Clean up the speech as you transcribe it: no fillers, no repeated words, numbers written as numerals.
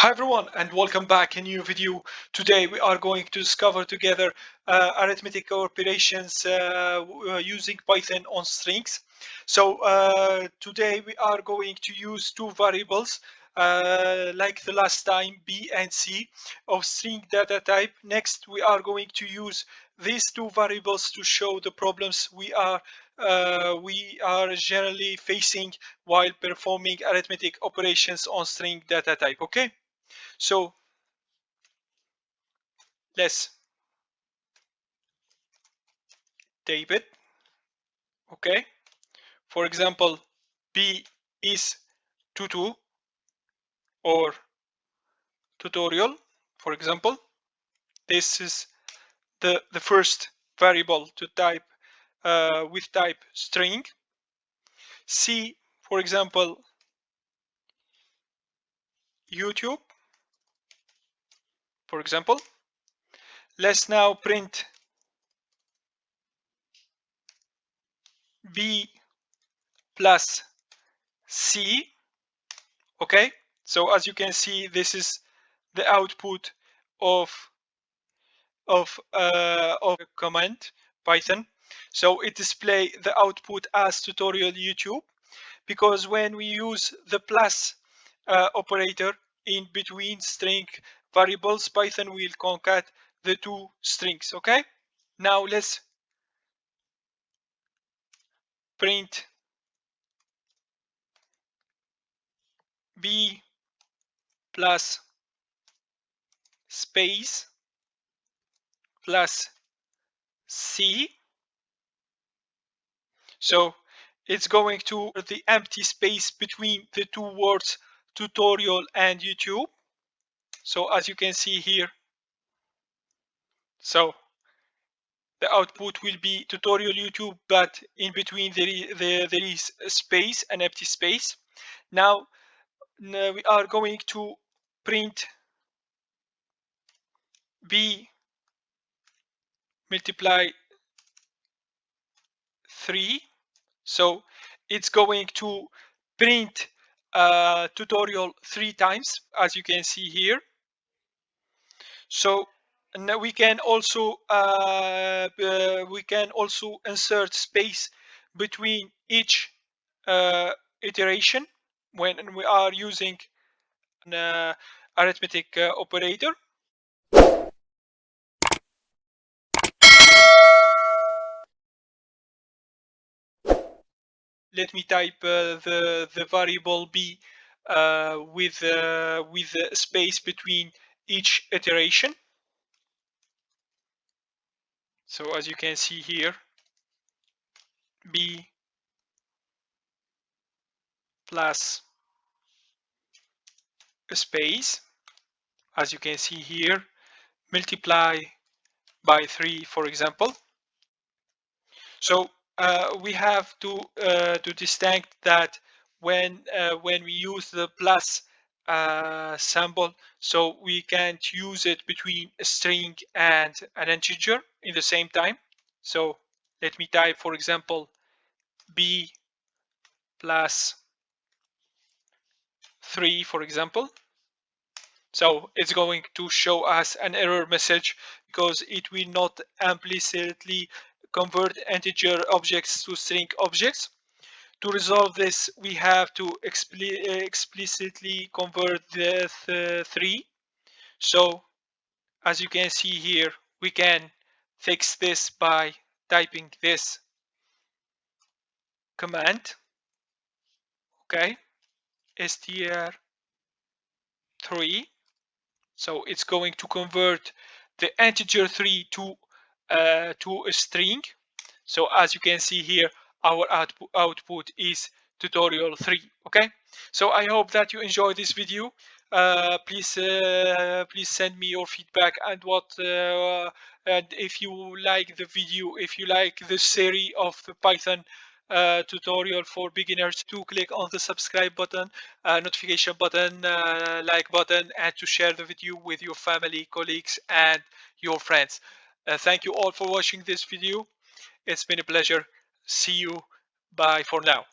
Hi everyone and welcome back in a new video. Today we are going to discover together arithmetic operations using Python on strings. So today we are going to use two variables like the last time, B and C of string data type. Next we are going to use these two variables to show the problems we are generally facing while performing arithmetic operations on string data type. Okay. So let's type it. Okay. For example, B is tutu or tutorial. For example, this is the first variable to type with type string. C, for example, YouTube. For example, let's now print B plus C. Okay, so as you can see, this is the output of command Python. So it display the output as tutorial YouTube, because when we use the plus operator in between string variables, Python will concat the two strings. Okay, now let's print B plus space plus C. So it's going to the empty space between the two words tutorial and YouTube. So as you can see here, so the output will be tutorial YouTube, but in between there is a space, an empty space. Now we are going to print B multiply 3. So it's going to print tutorial 3 times, as you can see here. So now we can also insert space between each iteration when we are using an arithmetic operator. Let me type the variable b with space between each iteration. So as you can see here, b plus a space, as you can see here, multiply by 3, for example. So we have to distinct that when we use the plus symbol, so we can't use it between a string and an integer in the same time. So let me type, for example, b plus 3, for example. So it's going to show us an error message because it will not implicitly convert integer objects to string objects. To resolve this, we have to explicitly convert the 3. So as you can see here, we can fix this by typing this command. Okay, str3. So it's going to convert the integer 3 to a string. So as you can see here, our output is tutorial 3. Okay, so I hope that you enjoyed this video. Please send me your feedback and and if you like the video, if you like the series of the Python tutorial for beginners, to click on the subscribe button, notification button, like button, and to share the video with your family, colleagues, and your friends. Thank you all for watching this video. It's been a pleasure. See you. Bye for now.